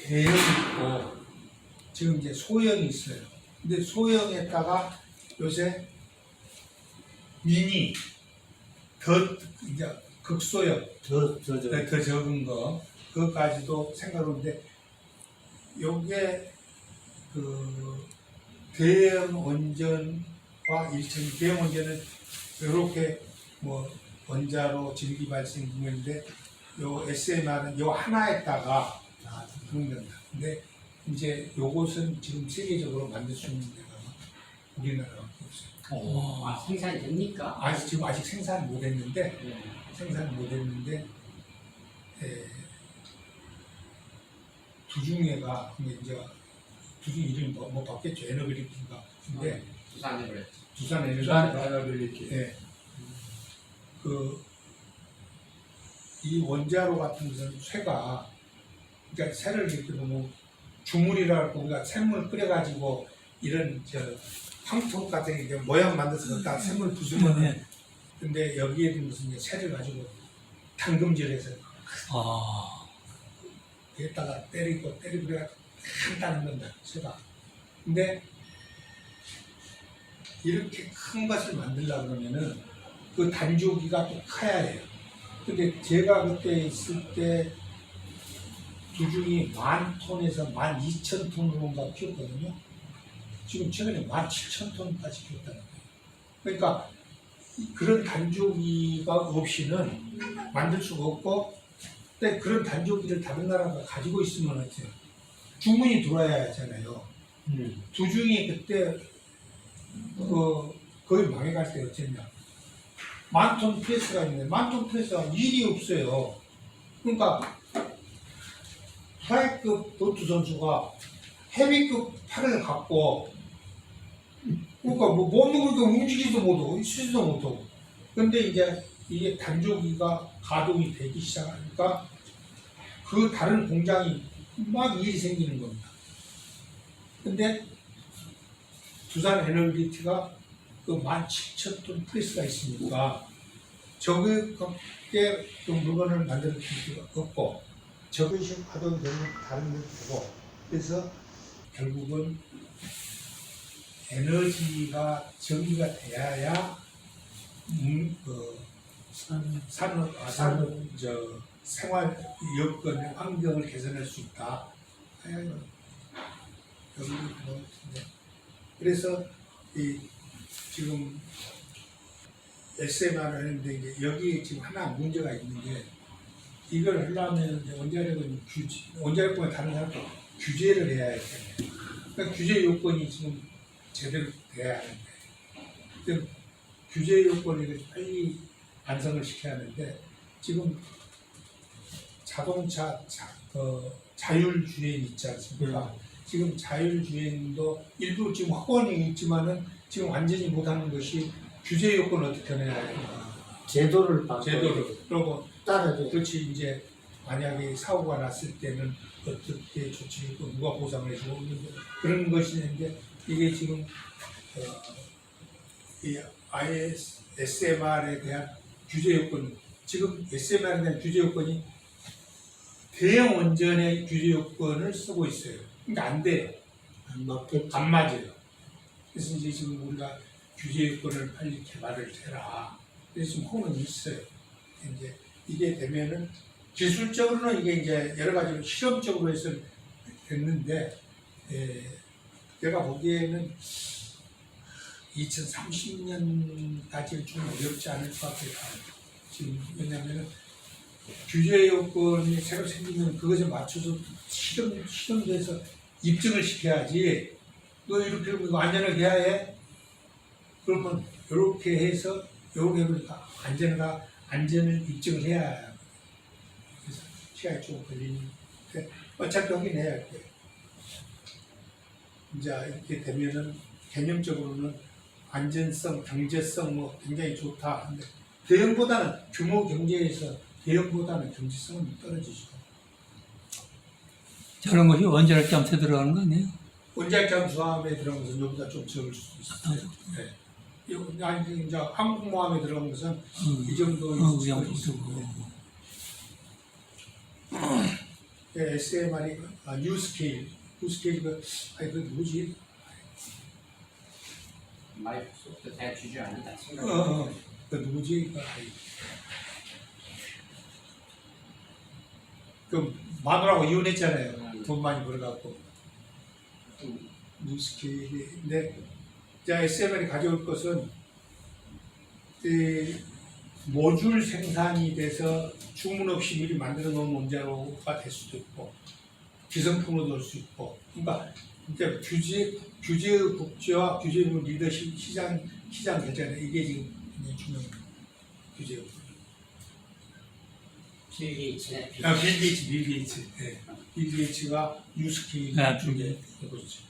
대형이 있고 지금 이제 소형이 있어요. 근데 소형에다가 요새 미니 더 이제 극소형 네, 더 적은 거 그것까지도 생각하는데 요게 그 대형 원전과 일체인 대형 원전은 이렇게 뭐 원자로 전기 발생 기물인데 요 SMR은 요 하나에다가 그런 겁니다. 근데 이제 요것은 지금 세계적으로 만들 수 있는 데가 우리나라밖에 없어요. 아, 생산이 됩니까? 지금 아직 생산 못했는데 네. 두중에가 근데 이제 두중 이름이 뭐 바뀌었죠. 에너빌리티인가. 근데 부산에 그랬죠. 두산 에너빌리티. 네. 이 원자로 같은 것은 쇠가 그러니까 쇠를 이렇게 보면 주물이라고 우리가 샘물 끓여가지고 이런 황토 같은 게 모양 만들어서 갖다 샘물 부수면은 근데 여기에 무슨 쇠를 가지고 당금질해서 여기다가 때리고 그래가지고 간단한 건다 쇠가. 근데 이렇게 큰 것을 만들려고 그러면은 그 단조기가 또 커야 해요. 근데 제가 그때 있을 때 두중이 10,000톤에서 12,000톤으로인가 키웠거든요. 지금 최근에 17,000톤까지 키웠다는 거예요. 그러니까 그런 단조기가 없이는 만들 수가 없고, 근데 그런 단조기를 다른 나라가 가지고 있으면 어때요? 주문이 들어와야 하잖아요. 두중이 그때 거의 망해갈 때 어쨌냐? 10,000톤 프레스가 있는데 10,000톤 프레스가 일이 없어요. 그러니까 플라이급 보트 선수가 헤비급 팔을 갖고 그러니까 뭐 먹는 거니까 움직이지도 못하고 쉬지도 못하고 근데 이제 이게 단조기가 가동이 되기 시작하니까 그 다른 공장이 막 일이 생기는 겁니다. 근데 두산 에너빌리티가 그 17,000톤 프레스가 있으니까 저게 그 물건을 만들 필요가 없고 저것이 가동이 되면 다른 걸 되고 그래서 결국은 에너지가 전기가 돼야야 생활 여건 환경을 개선할 수 있다. 그래서 지금 SMR을 하는데 이제 여기 지금 하나 문제가 있는 게 이걸 하려면 이제 원자력공에 다른 사람도 규제를 해야 하잖아요. 그러니까 규제 요건이 지금 제대로 돼야 하는데 규제 요건을 빨리 완성을 시켜야 하는데 지금 자동차 자율주행 있지 않습니까? 지금 자율주행도 일부 지금 확보는 있지만은 지금 완전히 못하는 것이 규제 요건을 어떻게 해야 할까? 제도를 그리고 따라줘. 그렇지 이제 만약에 사고가 났을 때는 어떻게 조치를 했고 누가 보상을 해주고 그런 것이 있는데 이게 지금 이 SMR에 대한 규제 요건 지금 SMR에 대한 규제 요건이 대형 원전의 규제 요건을 쓰고 있어요. 그러니까 안 돼요. 안 맞아요. 그래서 이제 지금 우리가 규제 요건을 빨리 개발을 해라. 그래서 지금 호응은 있어요. 이제 이게 되면은 기술적으로는 이게 이제 여러 가지 실험적으로 해서 됐는데 내가 보기에는 2030년까지는 좀 어렵지 않을 것 같아요. 지금 왜냐하면 규제 요건이 새로 생기면 그것에 맞춰서 실험돼서 입증을 시켜야지. 너 이렇게 안전하게 해야 해? 그러면 이렇게 해서 이렇게 보니까 안전을 입증을 해야 해요. 그래서 시간이 좀 걸리는데 어차피 여기 내야 할 거예요. 이제 이렇게 되면은 개념적으로는 안전성, 경제성 뭐 굉장히 좋다. 근데 대형보다는 규모 경제에서 대형보다는 경제성은 떨어지죠. 저런 것이 원자력 잠수에 들어가는 거 아니에요? 원자력 잠수함에 들어간 것은 여기다 좀 적을 수도 있어요. 네. 아니 이제 항공모함에 들어간 것은 이 정도 있을 수 있어요. SMR이 뉴스케일 그 아니 그 뭐지? 마이크로소프트 대주주 아니다 생각. 그 누구지? 그 마누라하고 이혼했잖아요. 돈 많이 벌어갖고 뉴스케일인데 자 SMR이 가져올 것은 이 모듈 생산이 돼서 주문 없이 미리 만들어 놓은 원자로가 될 수도 있고 기성품으로 될 수 있고 그러니까 이제 규제의 국제와 규제의 리더십 시장 결정에 이게 지금 굉장히 중요한 규제예요. 빌 게이츠네. 빌 게이츠. 네. 빌 게이츠가 뉴스케일 쪽에 그렇죠.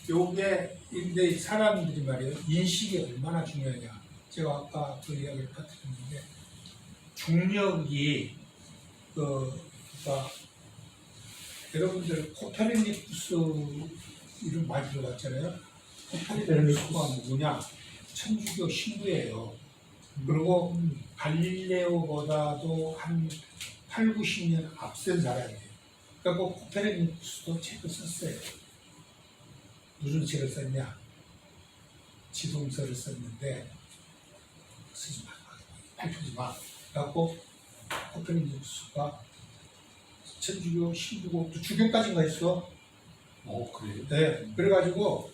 요게 근데 사람들이 말이에요 인식이 얼마나 중요하냐. 제가 아까 그 이야기를 터뜨렸는데 중력이 그러니까 여러분들 코페르니쿠스 이름 많이 들어봤잖아요. 코페르니쿠스가 누구냐? 천주교 신부예요. 그리고 갈릴레오보다도 한 8, 90년 앞선 사람이에요. 그러니까 그 코페르니쿠스도 책을 썼어요. 무슨 책을 썼냐? 지동서를 썼는데 쓰지 마, 발표지 마. 그래갖고 코페르니쿠스가 천주교 신부고 또 주교까지인가 했어. 그래요? 네. 그래가지고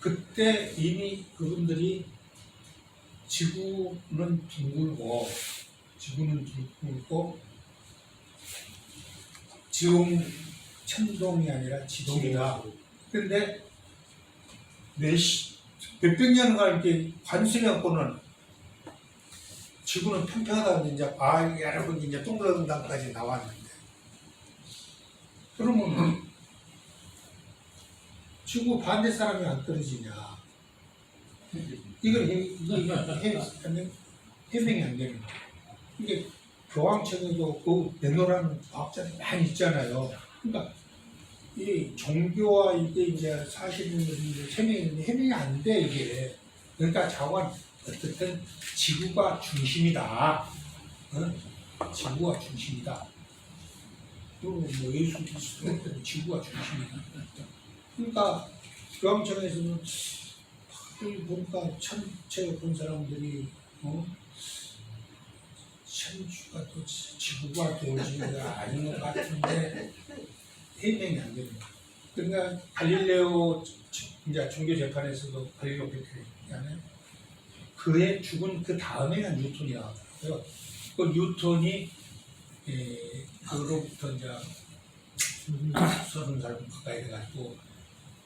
그때 이미 그분들이 지구는 둥글고 지동 천동이 아니라 지동이다. 그런데 몇백 년간 이렇게 관수해갖고는 지구는 평평하다는 이제 여러분 이제 동그란다까지 나왔는데 그러면 지구 반대 사람이 안 떨어지냐? 이건 해명이 안 되는 거야. 이게 교황청에도 그 내노라는 과학자들이 많이 있잖아요. 그러니까 이 종교와 이게 이제 사실은 해명이 안 돼 이게. 그러니까 자관 어쨌든 지구가 중심이다. 지구가 중심이다. 또 뭐 예수 그리스도 지구가 중심이다. 그러니까 교황청에서는 보니까 천체 본 사람들이 천주가 또 지구가 도지가 아닌 것 같은데 해명이 안 됩니다. 그러니까 갈릴레오 이제 종교 재판에서도 갈릴레오 백혈이잖아요. 그의 죽은 그 다음에가 뉴턴이 나왔더라고요. 그 뉴턴이 그로부터 이제 30살 가까이 돼가지고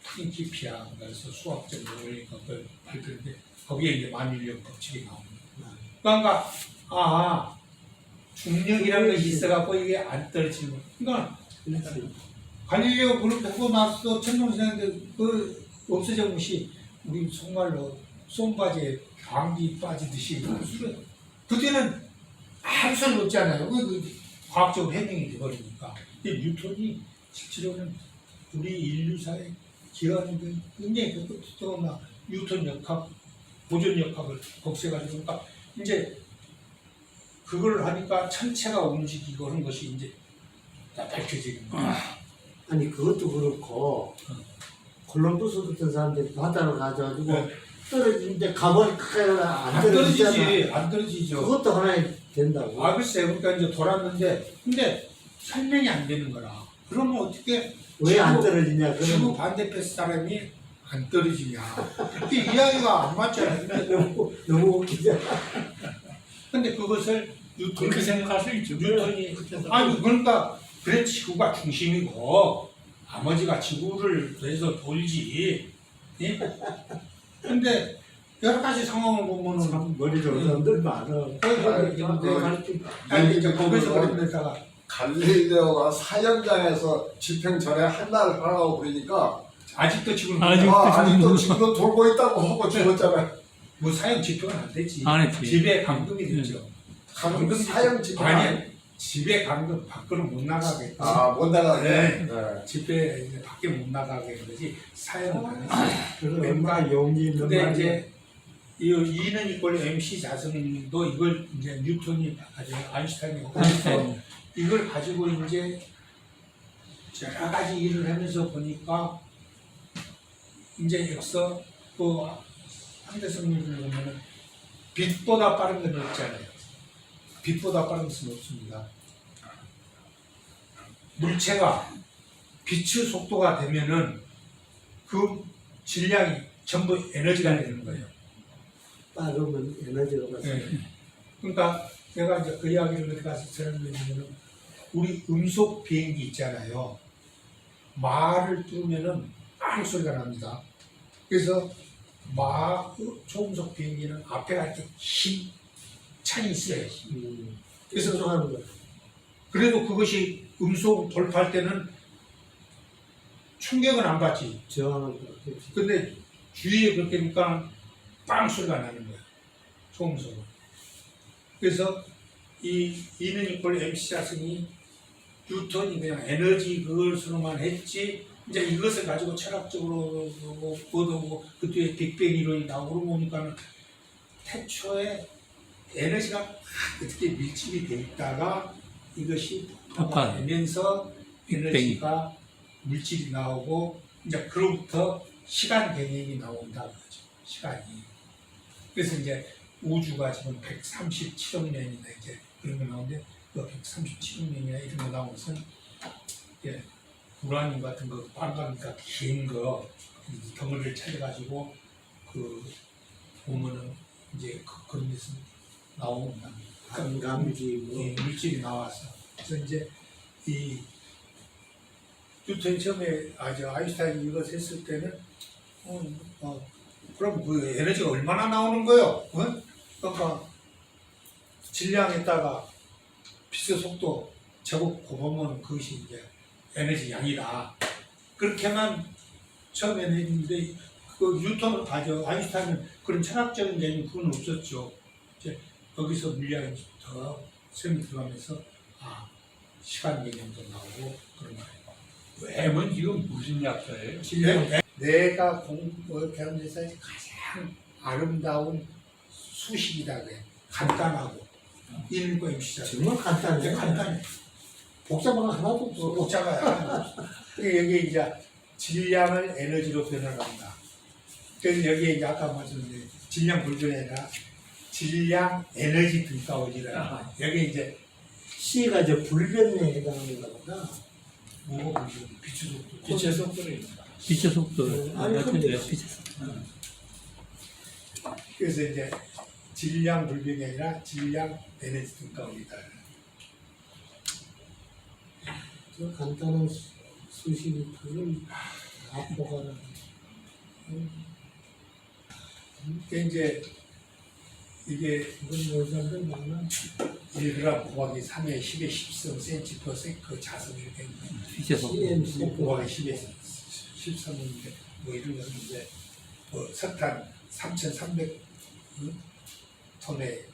프린키피아 그래서 수학적 논리 것을 발표했는데 거기에 이제 만유인력 법칙이 나옵니다. 그러니까 중력이라는 것이 있어갖고 이게 안 떨어지는 거. 그러니까 갈릴레오 그룹 하고 나서 천둥신한테 그 없어져 것이 우리 정말로 쏨바지에 방귀 빠지듯이 그때는 아무 소리 없잖아요. 그 과학적으로 해명이 돼버리니까. 뉴턴이 실제로는 우리 인류사의 기여하는 굉장히 뜨거운 뉴턴 역학, 보존 역학을 복수해가지고 그러니까 이제 그걸 하니까 천체가 움직이고 하는 것이 이제 다 밝혀지는 거예요. 아니 그것도 그렇고 콜럼버스 같은 사람들이 바다로 가져가지고 떨어지는데 가만히 가까이 안 떨어지잖아. 안 떨어지죠. 그것도 하나의 된다고. 글쎄, 그러니까 이제 돌았는데, 근데 설명이 안 되는 거라. 그러면 어떻게 왜 안 떨어지냐? 지구 반대편 사람이 안 떨어지냐? 그게 이야기가 안 맞잖아요. 근데 너무 웃기잖아. 근데 그것을 그렇게 생각할 수 있죠. 뉴턴이 그러니까 그래 지구가 중심이고 나머지가 지구를 해서 돌지. 예? 근데 여러 가지 상황을 보면은 참 머리 좋은 사람들 많아. 아니 이제 거기서 그런 데다가 갈릴레오가 사형장에서 집행 전에 한날을 하라고 그러니까 아직도 지금 아직도 지금도 돌고 있다고 하고 죽었잖아요. 뭐 사형 집행은 안 되지. 안 했지. 집에 감금이 됐죠. 감금 사형 집행 아니 집에 감금 밖으로 못 나가게. 못 나가게. 네. 네. 집에 이제 밖에 못 나가게 그러지 사형은 안 했어요. 그래서 얼마나 용기 있는 근데 말이야. 이제 이는 이꼴 MC 자성도 이걸 이제 뉴턴이 아니라 아인슈타인이 이걸 가지고 이제 여러 가지 일을 하면서 보니까 이제 여기서 그 한대성리를 보면은 빛보다 빠른 건 없잖아요. 빛보다 빠른 것은 없습니다. 물체가 빛의 속도가 되면은 그 질량이 전부 에너지가 되는 거예요. 빠르면 에너지가 가서 네. 그러니까 내가 이제 그 이야기를 어디 가서 설명드리면은 우리 음속 비행기 있잖아요. 말을 뚫으면은 빵 소리가 납니다. 그래서 초음속 비행기는 앞에가 이렇게 흰 창이 있어요. 그래서 수정하는 거. 그래도 그것이 음속 돌파할 때는 충격은 안 받지. 저항하는 거. 근데 주위에 그렇게 하니까 빵 소리가 나는 거야. 초음속은. 그래서 이 E는 이퀄 MC 자승이 뉴턴이 그냥 에너지 그것으로만 했지, 이제 이것을 가지고 철학적으로 얻어보고 그 뒤에 빅뱅 이론이 나오고 보니까는 태초에 에너지가 어떻게 밀집이 돼 있다가 이것이 폭파가 되면서 에너지가 물질이 나오고 이제 그로부터 시간 개념이 나온다 그러죠. 시간이. 그래서 이제 우주가 지금 137억 년이나 이제 그런 거 나오는데 그 137억 년이나 이런 거 나온 것은 예, 우라늄 같은 거 빵가니까 긴 거 덩어리를 찾아가지고 그 보면은 이제 그런 데서 나온다. 감지 뭐. 예, 물질이 나와서 그래서 이제 이 뉴턴이 처음에 아인슈타인이 이거 했을 때는 그럼 그 에너지가 얼마나 나오는 거요? 그러니까 질량에다가 빛의 속도 제곱 곱하면 그것이 이제 에너지 양이다. 그렇게만 처음에는 했는데 그 뉴턴을 아인슈타인은 그런 철학적인 개념 그건 없었죠. 이제 거기서 물리학이 더 세미 들어가면서 시간 개념도 나오고 그런 거예요. M은 지금 무슨 약자예요? 내가 공부하면서 가장 아름다운 수식이다 그래. 간단하고 일과 입시자. 정말 간단해. 간단해. 복잡한 거 하나도 없어. 복잡해요. 여기 이제 질량을 에너지로 변화한다. 그래서 여기에 이제 아까 말씀드린 질량 불변이 아니라 질량 에너지 등가오지라. 여기 이제 C가 저 불변에 해당하는 거구나. 뭐가 빛의 속도. 빛의 속도를 빛의 속도. 아니, 같은 근데- 데 빛의 속도. 그래서 이제 질량 불변이 아니라 질량 에너지 등가오리다. 저 간단한 수식이 그걸 앞보가는. 이제 이게 이건 여자들 많아. 1g 곱하기 3의 10의 13cm/s 그 자석이 이렇게 빛의 속도. CMC 곱하기 10의 13인데 뭐 이런 거였는데 석탄 3,300 톤에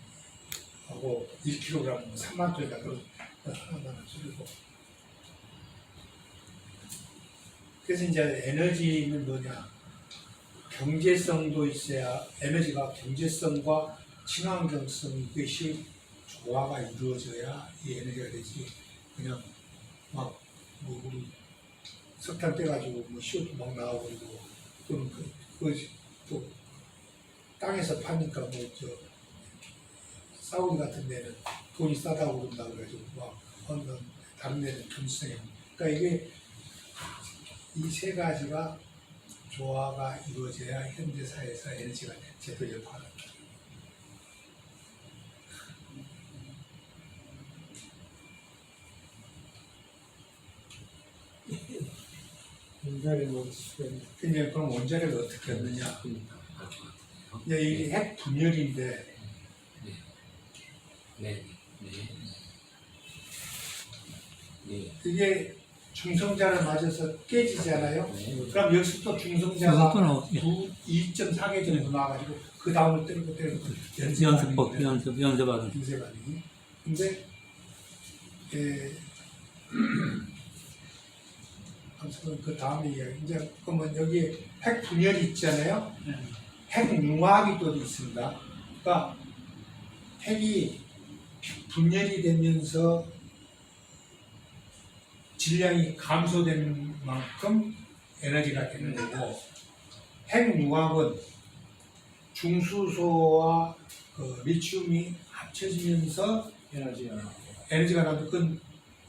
하고 1kg 3만 톤이다. 그럼 하나만 줄이고 그래서 이제 에너지는 뭐냐 경제성도 있어야 에너지가 경제성과 친환경성 이것이 조화가 이루어져야 이 에너지가 되지. 그냥 막 뭐 우리 석탄 떼가지고 뭐 CO2 막 나와버리고 또는 또 땅에서 파니까 뭐 사우디 같은 데는 돈이 싸다고 그런다 그래가지고 막 다른 데는 경수성이 그러니까 이게 이 세 가지가 조화가 이루어져야 현대사회에서 에너지가 제대로 역할한다. 인자리 뭐 수변. 이제 그럼 원자력을 어떻게 얻느냐? 이제 이게 핵 분열인데 네. 이게 중성자를 맞아서 깨지잖아요. 그럼 여기서 또 그것도 중성자가 나오지. 2.4개 정도 나와가지고 그 다음을 때리고 연습법, 연습하는. 연쇄반응이. 근데 아무튼 그 다음에 이제 그러면 여기 핵 분열이 있잖아요. 핵 융합이 또 있습니다. 그러니까 핵이 분열이 되면서 질량이 감소된 만큼 에너지가 되는 거고, 핵융합은 중수소와 그 리튬이 합쳐지면서 에너지가 나도 그건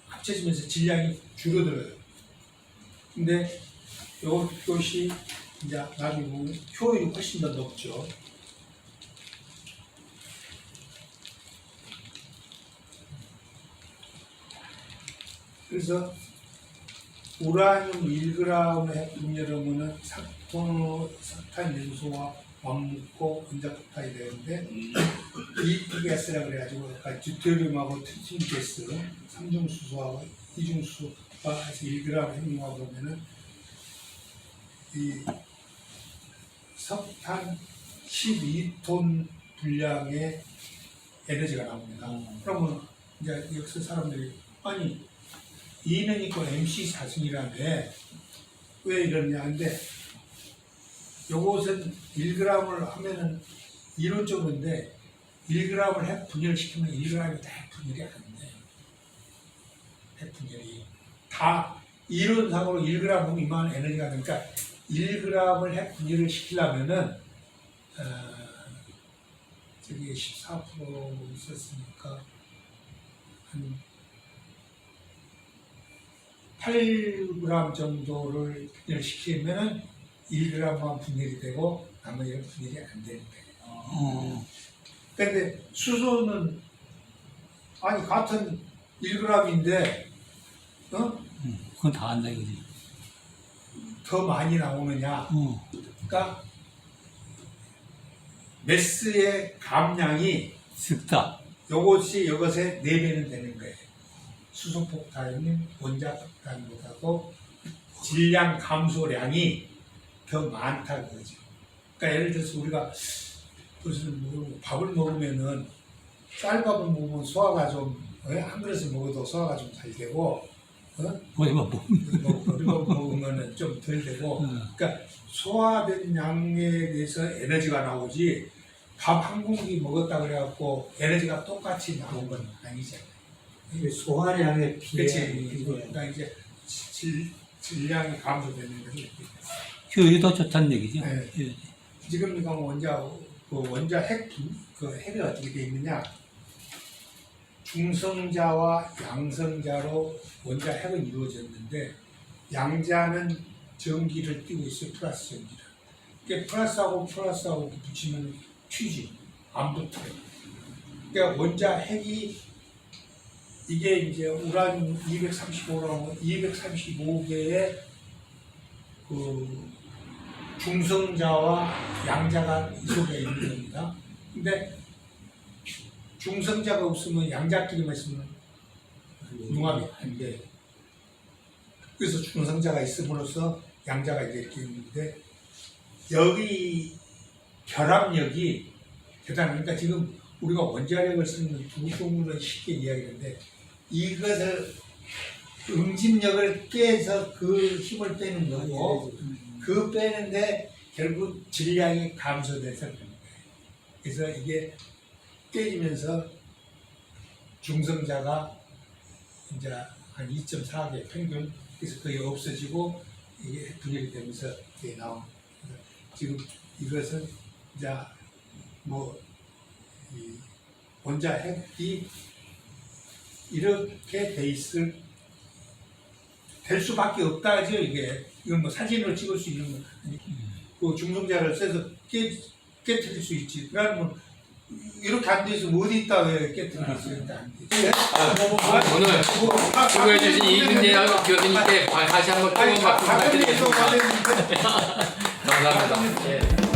합쳐지면서 질량이 줄어들어요. 근데 이것이 이제 나중에 보면 효율이 훨씬 더 높죠. 그래서 우라늄 1g의 핵분열하면은 석탄 연소와 왕묻고 원자폭탄이 되는데 이가스라 그래가지고 아까 듀테리움하고 트리튬 가스, 삼중수소하고 이중수소가 해서 1g 핵융합 보면은 이 석탄 12톤 분량의 에너지가 나옵니다. 그러면 이제 여기서 사람들이 아니 E는 있고 MC 4승이라며 왜 이러냐 근데 요것은 1g을 하면은 이론적인데 1g을 핵 분열시키면 1g이 다 핵 분열이 안 돼요. 핵 분열이 다 이론상으로 1g 하면 이만한 에너지가 되니까 1g을 핵 분열을 시키려면은 저기 14% 있었으니까 한 8g 정도를 분열시키면은 1g만 분열이 되고 나머지는 분열이 안 되는 거예요. 근데 수소는 아니 같은 1g인데 그건 다 안다 이거지. 더 많이 나오느냐? 그러니까 매스의 감량이 습다. 요것이 이것의 4배는 되는 거예요. 수소폭탄이 원자폭탄보다도 질량 감소량이 더 많다 그거죠. 그러니까 예를 들어서 우리가 무슨 밥을 먹으면은 쌀밥을 먹으면 소화가 좀 한 그릇을 먹어도 소화가 좀 잘 되고 어디만 보면. 그리고 먹으면은 좀 덜 되고 그러니까 소화된 양에 대해서 에너지가 나오지 밥 한 공기 먹었다 그래갖고 에너지가 똑같이 나온 건 아니잖아요. 이게 소화량에 그렇지. 그러니까 이제 질량이 감소되는 거지. 효율이 더 좋다는 얘기죠. 네. 예. 지금 이거 원자 핵이 어떻게 돼 있느냐? 중성자와 양성자로 원자 핵은 이루어졌는데 양자는 전기를 띄고 있어요. 플러스 전기를. 그러니까 플러스하고 붙이면 튀지 안 붙어요. 그러니까 원자 핵이 이게 이제 우라늄 235라고 235개의 그 중성자와 양자가 이 속에 있는 겁니다. 근데 중성자가 없으면 양자끼리만 있으면 융합이 안 돼요. 그래서 중성자가 있음으로써 양자가 이렇게 있는데 여기 결합력이 대단하니까 지금 우리가 원자력을 쓰는 두 종류를 쉽게 이야기하는데 이것을 응집력을 깨서 그 힘을 빼는 거고 그 빼는데 결국 질량이 감소돼서 그런 거예요. 그래서 이게 깨지면서 중성자가 이제 한 2.4개 평균 그래서 거의 없어지고 이게 분열이 되면서 이게 나온 지금 이것은 이제 이 원자 핵이 이렇게 돼 있을 될 수밖에 없다죠. 이건 뭐 사진으로 찍을 수 있는 거 아니 그 중성자를 써서 깨뜨릴 수 있지. 그러면 이렇게 안 돼서 어디 있다 왜 깨뜨릴 수 있는데 안 돼. 오늘 수고해주신 이근재 교수님께 다시 한번 뜨거운 박수 부탁드리겠습니다. 감사합니다.